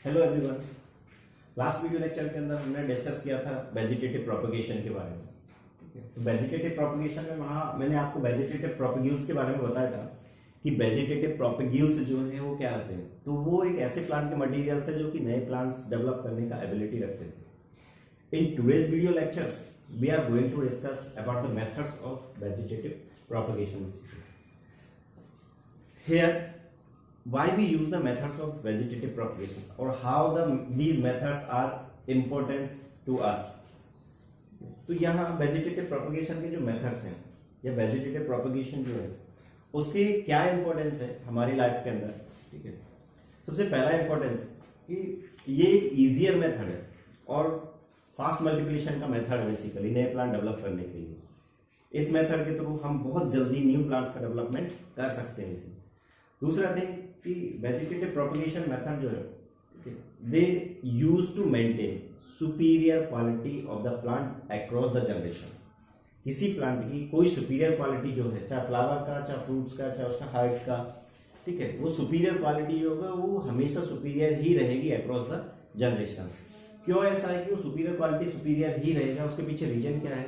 Hello everyone. Last video lecture के अंदर हमने डिस्कस किया था वेजिटेटिव प्रोपगेशन के बारे में। ठीक है, तो वेजिटेटिव प्रोपगेशन में वहाँ मैंने आपको वेजिटेटिव प्रोपग्यूल्स के बारे में बताया था कि वेजिटेटिव प्रोपग्यूल्स जो है वो क्या होते हैं। तो वो एक ऐसे प्लांट के मटेरियल्स है जो कि नए प्लांट्स डेवलप करने का एबिलिटी रखते हैं। In today's video lectures we are going to discuss about the methods of vegetative propagation. Here, why we use the methods of vegetative propagation or how these methods are important to us. तो यहाँ vegetative propagation के जो methods हैं या vegetative propagation जो है उसके क्या इंपॉर्टेंस है हमारी लाइफ के अंदर। ठीक है, सबसे पहला इंपॉर्टेंस कि ये एक ईजियर मेथड है और फास्ट मल्टीप्लिकेशन का मेथड है बेसिकली नए प्लांट डेवलप करने के लिए। इस मेथड के थ्रू हम बहुत जल्दी न्यू प्लांट्स का डेवलपमेंट कर सकते हैं इसे। दूसरा थिंग कि वेजिटेटिव प्रोपगेशन मेथड जो है they use to maintain superior quality of the plant across the generation. किसी प्लांट की कोई सुपीरियर क्वालिटी जो है, चाहे फ्लावर का, चाहे फ्रूट्स का, चाहे उसका हार्ट का, ठीक है, वो सुपीरियर क्वालिटी जो होगा वो हमेशा सुपीरियर ही रहेगी अक्रॉस द जनरेशन। क्यों ऐसा है कि वो सुपीरियर क्वालिटी सुपीरियर ही रहेगा? उसके पीछे रीजन क्या है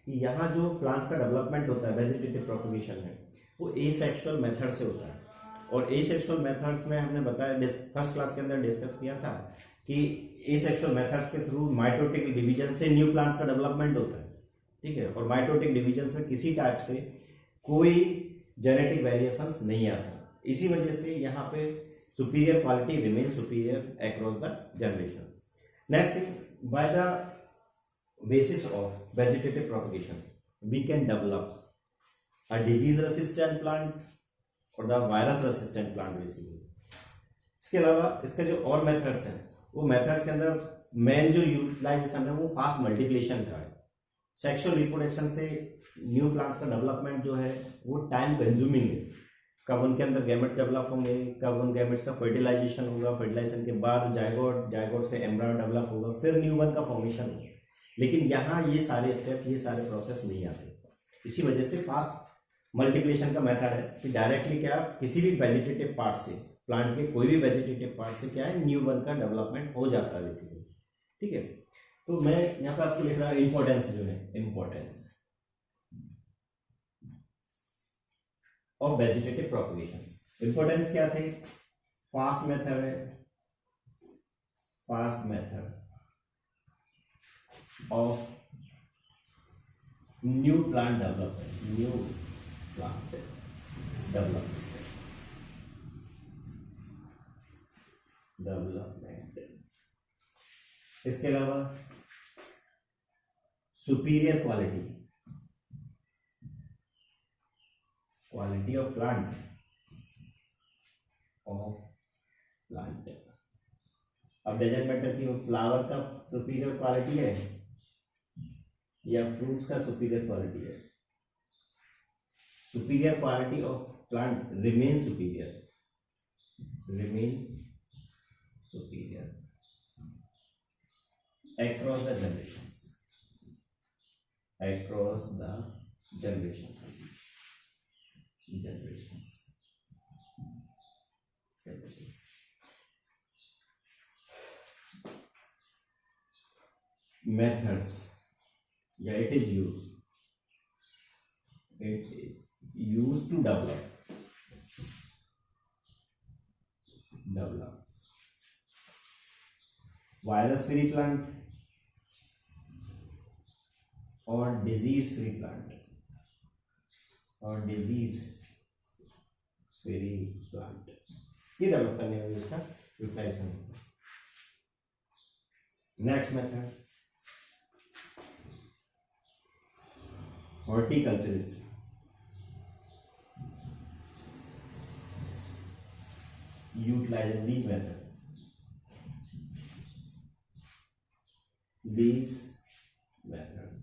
कि यहाँ जो प्लांट्स का डेवलपमेंट होता है वेजिटेटिव प्रोपगेशन में वो एसेक्सुअल मेथड से होता है। और एसेक्सुअल मेथड्स में हमने बताया फर्स्ट क्लास के अंदर डिस्कस किया था कि एसेक्सुअल मेथड्स के थ्रू माइटोटिक डिवीजन से न्यू प्लांट्स का डेवलपमेंट होता है। ठीक है, और माइटोटिक डिवीजन में किसी टाइप से कोई जेनेटिक वेरिएशंस नहीं आता। इसी वजह से यहाँ पे superior quality remain superior across the generation. Next thing, by the basis of vegetative propagation we can develop a disease resistant plant और the virus resistant plant basically. इसके अलावा इसका जो और मेथड्स हैं वो मेथड्स के अंदर मेन जो यूटिलाइजेशन है वो फास्ट मल्टीप्लिकेशन का है। सेक्सुअल रिप्रोडक्शन से न्यू प्लांट्स का डेवलपमेंट जो है वो टाइम कंज्यूमिंग है। कब उनके अंदर गैमेट डेवलप होंगे, कब उन गैमेट्स का फर्टिलाइजेशन होगा, फर्टिलाइजेशन के बाद जायगोट, जायगोट से एम्ब्रियो डेवलप होगा, फिर न्यू वन का फॉर्मेशन होगा। लेकिन यहाँ ये सारे स्टेप, ये सारे प्रोसेस नहीं आते। इसी वजह से फास्ट मल्टीप्लिकेशन का मेथड है कि डायरेक्टली क्या किसी भी वेजिटेटिव पार्ट से, प्लांट के कोई भी वेजिटेटिव पार्ट से क्या है न्यू वन का डेवलपमेंट हो जाता है बेसिकली। ठीक है, तो मैं यहाँ पे आपको लिख रहा हूँ इंपॉर्टेंस जो है, importance of vegetative propagation. Importance क्या थे? फास्ट मेथड है, fast method of new plant development, new plant development. इसके अलावा सुपीरियर क्वालिटी ऑफ प्लांट अब डजंट मैटर कि वो फ्लावर का सुपीरियर क्वालिटी है या फ्रूट्स का सुपीरियर क्वालिटी है। Superior quality of plant remain superior across the generations methods, yeah, it is used to develop virus free plant or disease free plant ये develop करने में इसका utilisation. Next method horticulturist utilizes these methods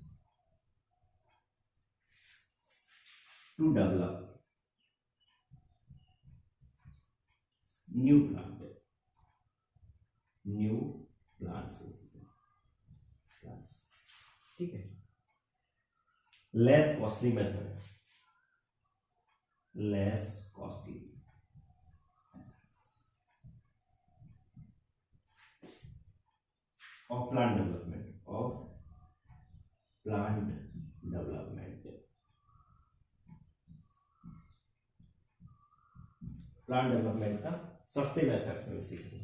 to develop new plants ठीक है। Less costly method, of plant development का सस्ते methods में सीखेंगे।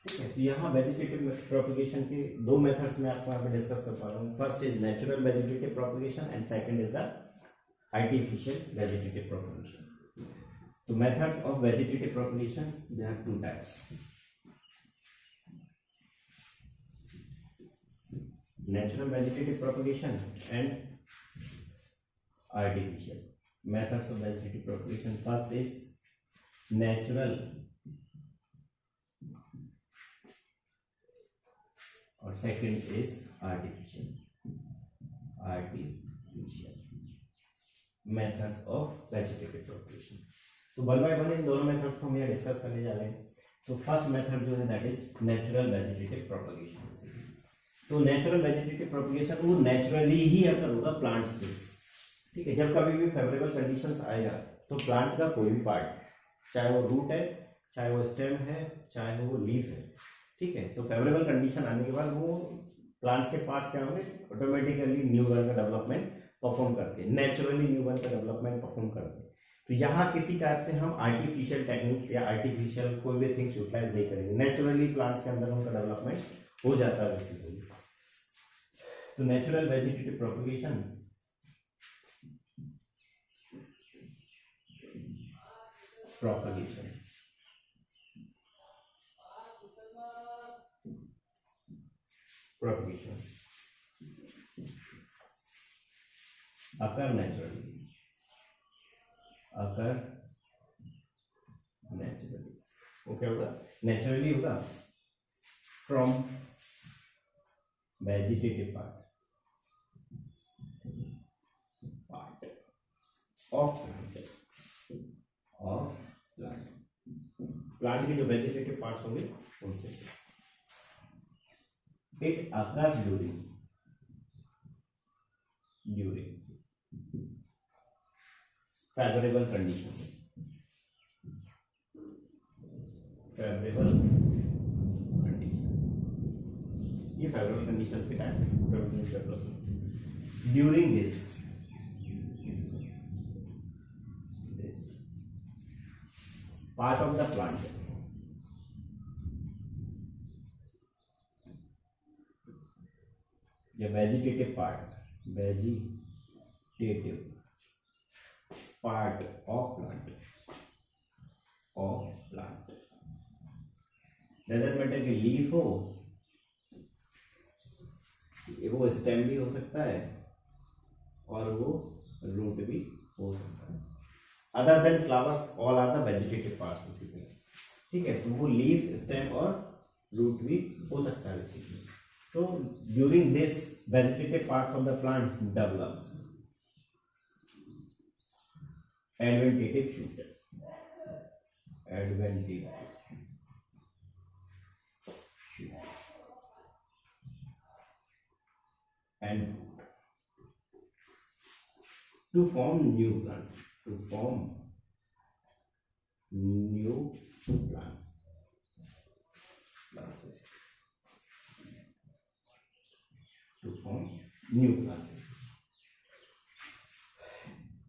ठीक है, तो यहाँ वेजिटेटिव प्रोपगेशन के दो मेथड्स में आपको यहाँ पे डिस्कस कर पा रहा हूँ। First is natural vegetative propagation and second is the artificial vegetative propagation. तो methods of vegetative propagation there are two types, natural vegetative propagation and artificial methods of vegetative propagation. First is natural और second is artificial methods of vegetative propagation. तो one by one in दोनों methods को हम यहाँ discuss करने जा रहे हैं। तो फर्स्ट मेथड जो है that is natural vegetative propagation. तो नेचुरल वेजिटेटिव प्रोपगेशन वो नेचुरली ही अगर होगा प्लांट से। ठीक है, जब कभी भी फेवरेबल कंडीशंस आएगा तो प्लांट का कोई भी पार्ट, चाहे वो रूट है, चाहे वो स्टेम है, चाहे वो लीफ है, ठीक है, तो फेवरेबल कंडीशन आने के बाद वो प्लांट्स के पार्ट्स क्या होंगे, ऑटोमेटिकली न्यू बर्न का डेवलपमेंट परफॉर्म करते हैं, नेचुरली न्यू बर्न का डेवलपमेंट परफॉर्म करते हैं। तो यहाँ किसी टाइप से हम आर्टिफिशियल टेक्निक्स या आर्टिफिशियल कोई भी थिंग्स यूटिलाइज नहीं करेंगे, नेचुरली प्लांट्स के अंदर उनका डेवलपमेंट हो जाता है बेसिकली। तो natural vegetative propagation occur naturally वो क्या होगा, नेचुरली होगा from vegetative part of plant के जो वेजिटेटिव पार्ट्स होंगे उनसे। It occurs during favourable condition, ये फेवरेबल कंडीशंस के time during this part of the plant the vegetative part of plant doesn't matter कि लीफ हो, वो स्टेम भी हो सकता है और वो रूट भी हो सकता है। Other than flowers all are the vegetative parts basically. ठीक है, तो वो लीफ, स्टेम और रूट भी हो सकता है बेसिकली। तो during this vegetative parts of the plant develops adventitious shoot and to form new plants, to form new plants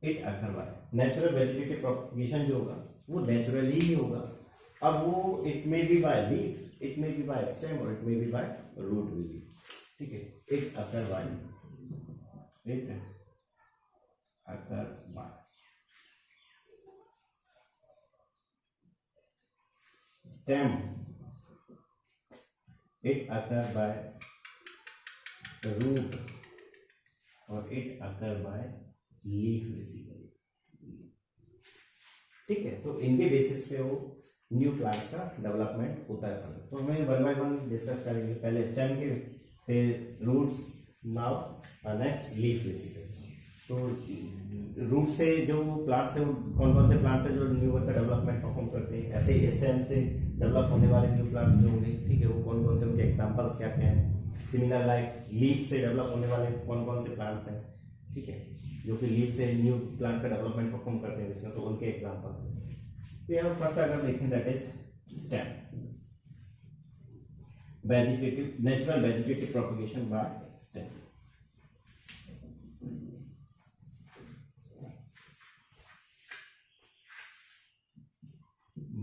it occur by natural vegetative propagation जो होगा वो नेचुरली ही होगा। अब वो it may be by leaf, it may be by stem और it may be by root भी। ठीक है, it occur by stem, it occur by root और it occur by leaf basically. ठीक है, तो इनके बेसिस पे वो न्यू प्लांट्स का डेवलपमेंट होता है। तो हमें वन बाय वन डिस्कस करेंगे, पहले स्टेम के, फिर roots, now next leaf basically. तो रूट से जो प्लांट्स है, कौन कौन से प्लांट्स है जो न्यू वर्ड का डेवलपमेंट परफॉर्म करते हैं, ऐसे ही स्टेम से डेवलप होने वाले न्यू प्लांट्स जो होंगे, ठीक है, वो कौन कौन से, उनके एग्जांपल्स क्या क्या हैं। सिमिलर लाइक लीफ से डेवलप होने वाले कौन कौन से प्लांट्स हैं, ठीक है, जो कि लीफ से न्यू प्लांट्स का डेवलपमेंट परफॉर्म करते हैं इसमें, तो उनके एग्जांपल। तो यहाँ फर्स्ट अगर देखें that is stem. natural vegetative propagation by stem.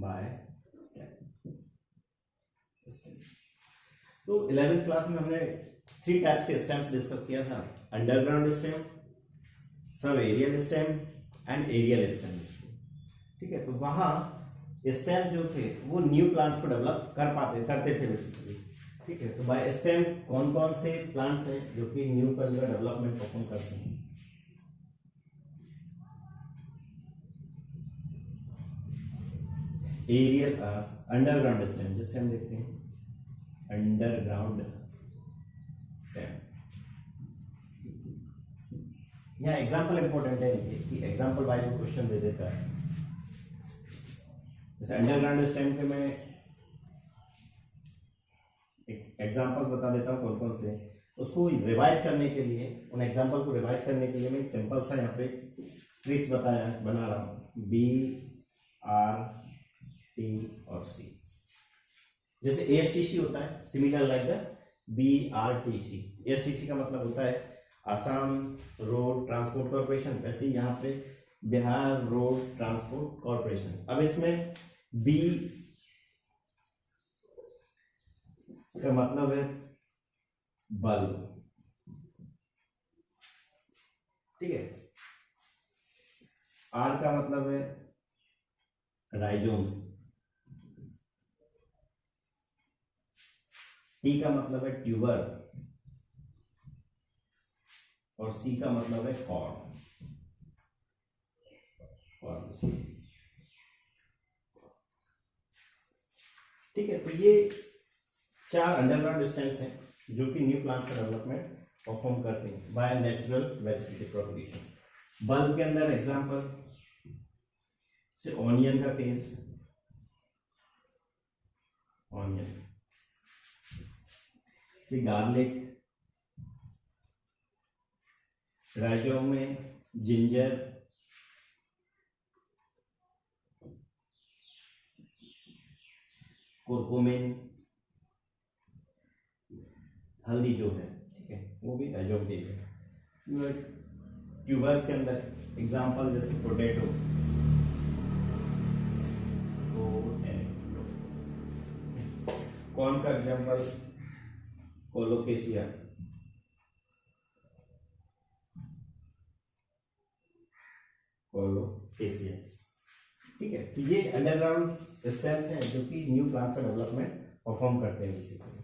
By stem. तो 11th क्लास में हमने 3 टाइप्स के स्टेम्स डिस्कस किया था, underground stem, sub aerial stem and aerial stem. ठीक है, तो वहां स्टेम जो थे वो न्यू प्लांट्स को डेवलप करते थे बेसिकली। ठीक है, तो बाय स्टेम कौन कौन से प्लांट्स हैं जो कि न्यू का डेवलपमेंट परफॉर्म करते हैं? एरियल अंडरग्राउंड स्टेम, जैसे हम देखते हैं अंडरग्राउंड स्टेम। यहाँ एग्जाम्पल इंपॉर्टेंट है कि एग्जाम्पल वाइज क्वेश्चन दे देता है। जैसे अंडरग्राउंड स्टेम के मैं एग्जाम्पल्स बता देता हूँ कौन कौन से, उसको रिवाइज करने के लिए, उन एग्जाम्पल को रिवाइज करने के लिए मैं एक सिंपल सा यहाँ पे ट्रिक्स बना रहा हूँ, BRT और C। जैसे ASTC होता है, similar like the BRTC। ASTC का मतलब होता है आसाम रोड ट्रांसपोर्ट कॉर्पोरेशन, वैसे ही यहाँ पे बिहार रोड ट्रांसपोर्ट कॉर्पोरेशन। अब इसमें B का मतलब है बल्ब, ठीक है। R का मतलब है राइजोम्स, T का मतलब है ट्यूबर और C का मतलब है कॉर्ड। ठीक है, तो ये 4 अंडरग्राउंड स्टेम्स हैं जो कि न्यू प्लांट्स का डेवलपमेंट परफॉर्म करते हैं bye natural vegetative propagation. Bulb के अंदर एग्जांपल से ऑनियन का केस, ऑनियन से गार्लिक, राइजोम में जिंजर, कुरकुमिन, हल्दी जो है, ठीक है, वो भी राइजोम के है। ट्यूबर्स के अंदर एग्जांपल जैसे पोटैटो, कॉर्न का एग्जांपल कोलोकेशिया, कोलोकेशिया। ठीक है, तो ये अंडरग्राउंड स्टेम्स हैं जो कि न्यू प्लांट्स का डेवलपमेंट परफॉर्म करते हैं बेसिकली।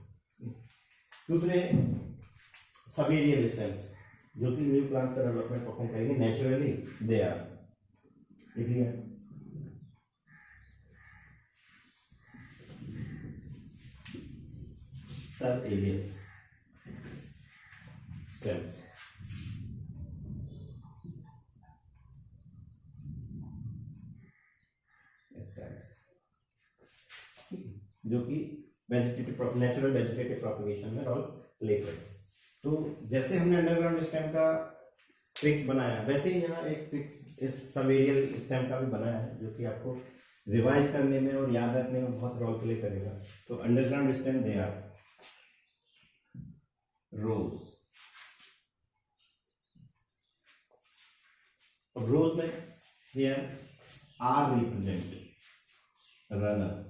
दूसरे सब एरियल स्टेम्स जो कि न्यू प्लांट्स का डेवलपमेंट परफॉर्म करेंगे नेचुरली, दे आर, लिख लिया। सब एरियल स्टेम्स जो कि नेचुरल वेजिटेटिव प्रोपगेशन में रोल प्ले करें। तो जैसे हमने अंडरग्राउंड स्टेम का ट्रिक्स बनाया, वैसे ही यहाँ एक ट्रिक इस सब एरियल स्टेम का भी बनाया है जो कि आपको रिवाइज करने में और याद रखने में बहुत रोल प्ले करेगा। तो underground stem they are rose. अब रोज में here R represent runner,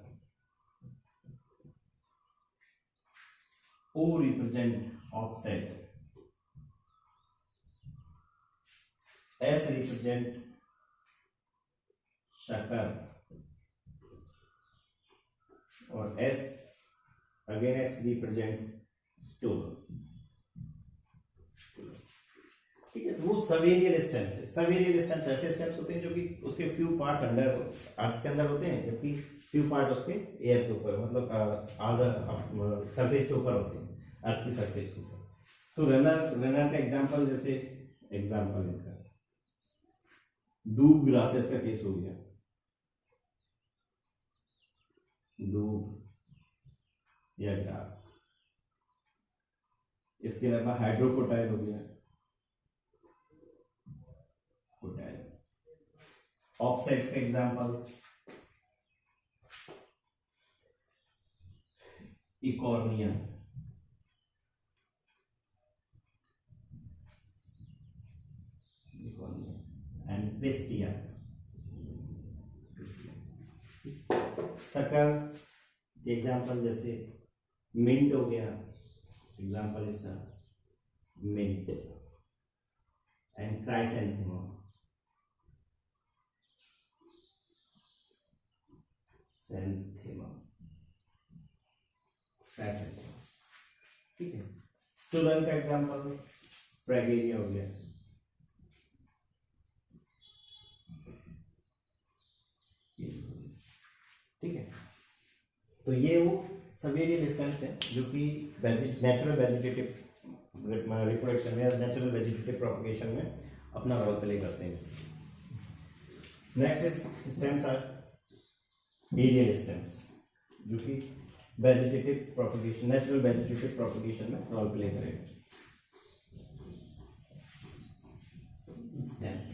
O represent offset, S represent शक्कर और S again X represent store. ठीक है, तो वो सवेरियल स्टेम्स है। सवेरियल स्टेम्स ऐसे स्टेम्स होते हैं जो कि उसके फ्यू पार्ट्स अंडर अर्थ के अंदर होते हैं, जबकि फ्यू पार्ट उसके एयर के ऊपर, मतलब आधा सरफेस के ऊपर होते हैं, अर्थ की सरफेस के ऊपर। तो रनर का एग्जांपल, जैसे एग्जांपल इनका दूब ग्रासेस का केस हो गया, दूब या ग्रास। इसके अलावा हाइड्रोकोटाइल हो गया, कोटाइल। ऑफसेट के एग्जांपल्स इकॉर्निया, एंड पिस्टिया। शक्कर के एग्जाम्पल जैसे मिंट हो गया, एग्जाम्पल इसका मिंट, एंड क्राइसेंथेमम, क्राइसेंथेमम। ठीक है। स्टूडेंट का एग्जाम्पल फ्रेगेरिया हो गया। ठीक है। तो ये वो सवेरियन स्टेम्स हैं जो कि नेचुरल वेजिटेटिव रिप्रोडक्शन में या नेचुरल वेजिटेटिव प्रोपगेशन में अपना रोल प्ले करते हैं। Next stems are aerial stems जो कि vegetative propagation, natural vegetative propagation में रोल प्ले करेंगे। स्टेम्स,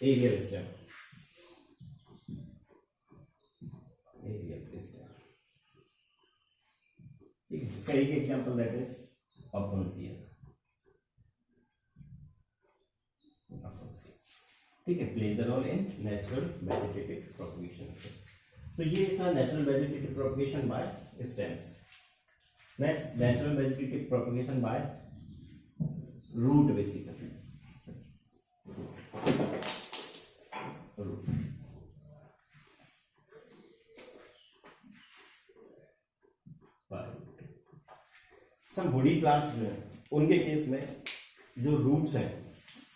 एरियल स्टेम, ठीक है। इसका एक एग्जांपल दैट इज ओपनसिया। ठीक है, plays the role in natural vegetative propagation. तो ये था natural vegetative propagation by stems. Next, natural vegetative propagation by root, basically root. सब वुडी प्लांट्स जो है उनके केस में जो रूट्स हैं,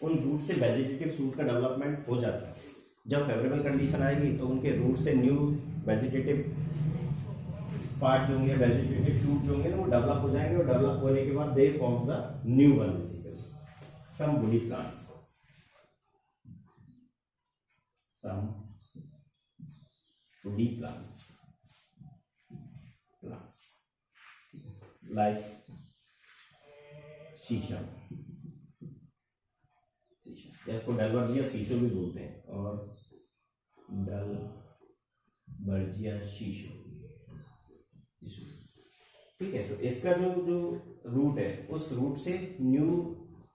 उन रूट से वेजिटेटिव शूट का डेवलपमेंट हो जाता है। जब फेवरेबल कंडीशन आएगी तो उनके रूट से न्यू वेजिटेटिव पार्ट जो होंगे, वेजिटेटिव शूट जो होंगे ना, वो डेवलप हो जाएंगे और डेवलप होने के बाद they form the new one basically. Some woody plants, some woody plants like shisham, इसको डलवर्जिया शीशो भी बोलते हैं, और डलवर्जिया शीशो। ठीक है। तो इसका जो रूट है, उस रूट से न्यू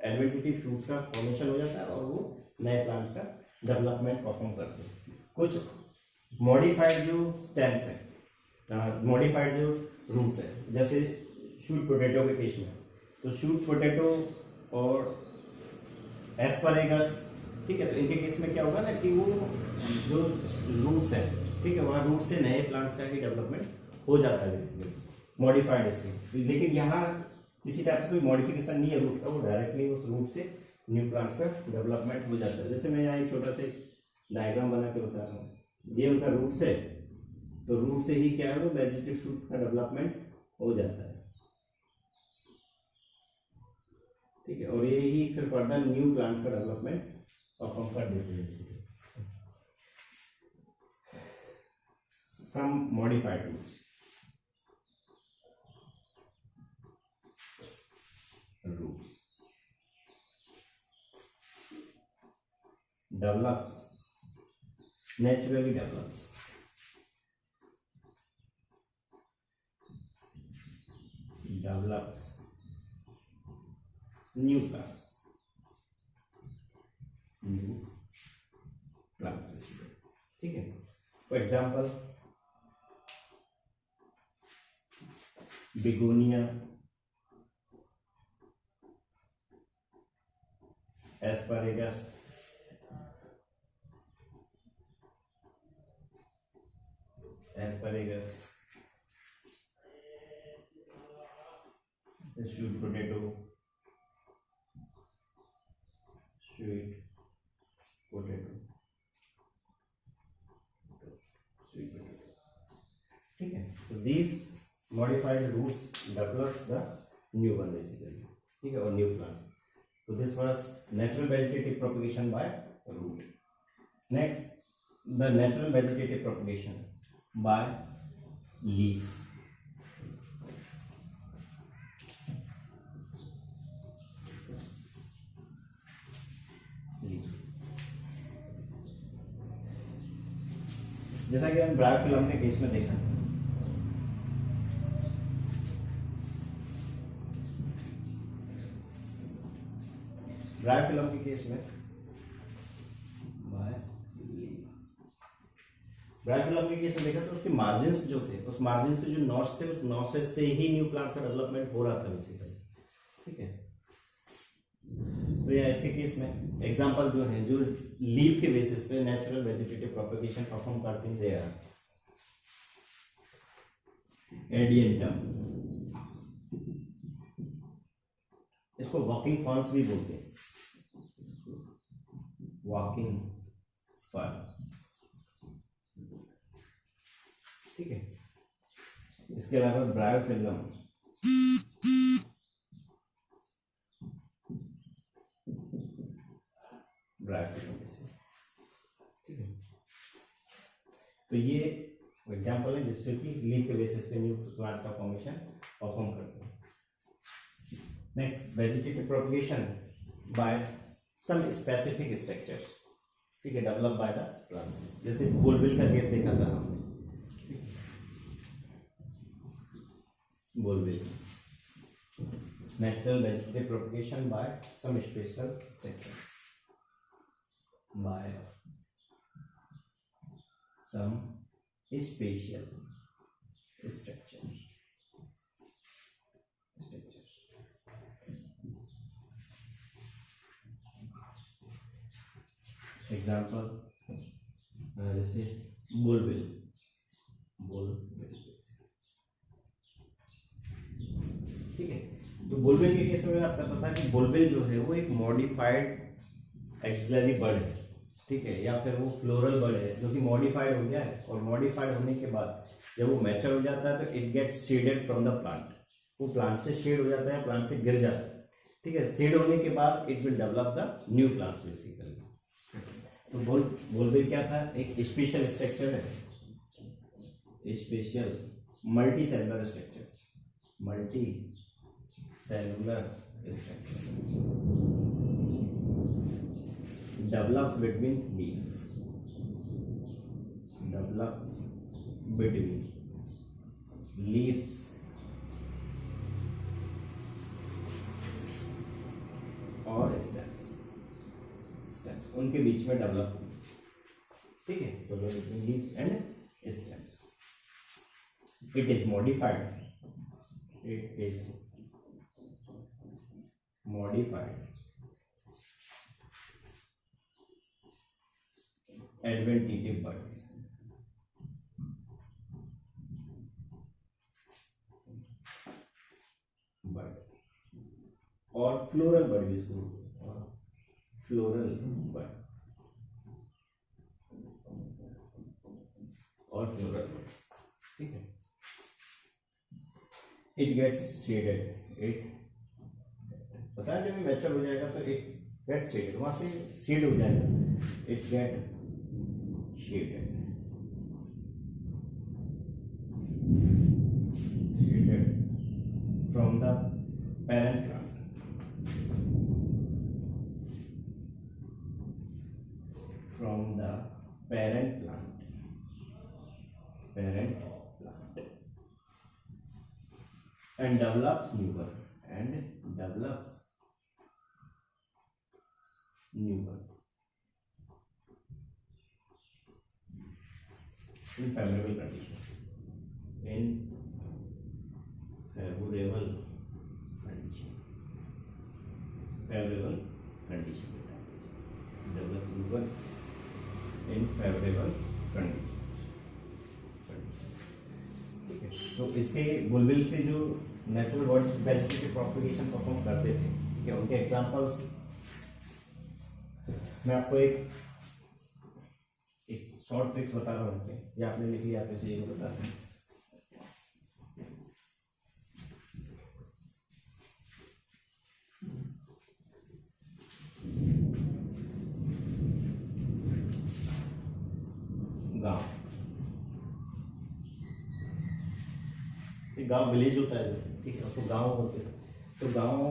एडवेंटिटिव शूट्स का फॉर्मेशन हो जाता है और वो नए प्लांट्स का डेवलपमेंट परफॉर्म करते हैं। कुछ मॉडिफाइड जो स्टेम्स हैं, मॉडिफाइड जो रूट है, जैसे शूट पोटैटो के केस में, तो शूट पोटैटो और एस्परेगस, ठीक है, तो इनके केस में क्या होगा ना कि वो जो रूट्स हैं, ठीक है, वहाँ रूट से नए प्लांट्स का ही डेवलपमेंट हो जाता है मॉडिफाइड इसमें। लेकिन यहाँ किसी टाइप से कोई मॉडिफिकेशन नहीं है रूट का, वो डायरेक्टली उस रूट से न्यू प्लांट्स का डेवलपमेंट हो जाता है। जैसे मैं यहाँ एक छोटा सा डायग्राम बना के बता रहा हूँ, ये उनका रूट से, तो रूट से ही क्या है, वो वेजिटेटिव शूट का डेवलपमेंट हो जाता है। ठीक है, और ये ही फिर फर्दर न्यू प्लांट्स का डेवलपमेंट परफॉर्म कर देते हैं। Some modified roots, develops, naturally develops, new plants, ठीक है। For example begonia, asparagus, sweet potato, ठीक है। तो these modified roots develop the new one basically, ठीक है, और new plant. So this was natural vegetative propagation by root. Next, the natural vegetative propagation by leaf. जैसा कि हम bryophyllum के केस में देखा, ड्राई फिल्म के केस में ड्राई फिल्म के केस में देखा तो उसके मार्जिन्स जो थे, उस मार्जिन पे जो नॉच थे, उस नॉच से ही न्यू प्लांट्स का डेवलपमेंट हो रहा था बेसिकली, ठीक है। तो या इसके केस में एग्जांपल जो है, जो लीव के बेसिस पे नेचुरल वेजिटेटिव प्रोपगेशन परफॉर्म करते हैं, दे आर एडिएंटम, इसको वॉकिंग फर्न्स भी बोलते हैं, वॉकिंग फर्न, ठीक है। इसके अलावा ब्रायोफिल्म, ठीक है। तो ये एग्जांपल है जिससे कि लीफ के बेसिस पे न्यू प्लांट्स का फॉर्मेशन परफॉर्म करते हैं। Next, vegetative propagation by some specific structures, ठीक है, डेवलप बाय द प्लांट। जैसे बुलबिल का केस देखा था हमने, bulbil, natural vegetative propagation by some special structure, by some special structures. Example, जैसे बुलबिल, ठीक है। तो बुलबिल के केस में आपका पता है कि बुलबिल जो है वो एक मॉडिफाइड एक्सिलरी बर्ड है, ठीक है, या फिर वो फ्लोरल बर्ड है जो कि मॉडिफाइड हो गया है, और मॉडिफाइड होने के बाद जब वो मैच्योर हो जाता है तो it gets shedded from the plant, वो प्लांट से शेड हो जाता है, प्लांट से गिर जाता है, ठीक है। शेड होने के बाद it will develop the new plants basically. तो बुलबिल क्या था, एक स्पेशल स्ट्रक्चर है, special multi cellular structure, multi cellular structure develops between leaves और stems, उनके बीच में डेवलप, ठीक है। तो between leaves and stems, it is modified adventitive birds, और फ्लोरल बर्ड भी इसको, फ्लोरल बर्ड और फ्लोरल बर्ड, ठीक है। इट गेट्स शेडेड, इट पता है जब मैच्योर हो जाएगा तो इट गेट शेडेड, वहां से शेड हो जाएगा, it get shaded from the parent plant, from the parent plant, and develops newer, in favorable conditions, favorable condition, develop newer in favorable conditions, ठीक है। तो इसके बुलबिल से जो नेचुरल वेजिटेटिव प्रोपगेशन परफॉर्म करते थे, ठीक है, उनके एग्जांपल्स मैं आपको एक शॉर्ट ट्रिक्स बता रहा हूँ, ये आपने लिख लिया, आप इसे ये बता रहे हैं। गांव विलेज होता है, ठीक है, उसको गांव बोलते हैं। तो गांव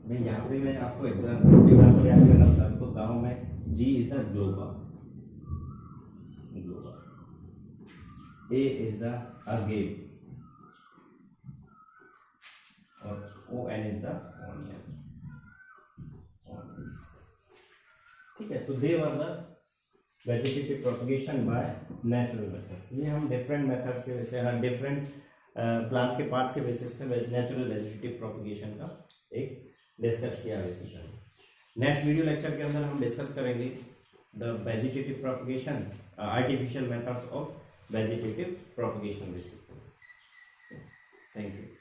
में यहाँ पे मैं आपको एग्जाम्पल याद करना होता है। तो गांव में G is the globba, A is the agave, और O N is the onion, ठीक है, तो they were the vegetative propagation by natural methods. ये हम डिफरेंट मेथड्स के वजह से, डिफरेंट प्लांट्स के पार्ट्स के बेसिस पे नेचुरल वेजिटेटिव प्रोपगेशन का एक डिस्कस किया बेसिकली। नेक्स्ट वीडियो लेक्चर के अंदर हम डिस्कस करेंगे the vegetative propagation, artificial methods of vegetative propagation basically. Thank you.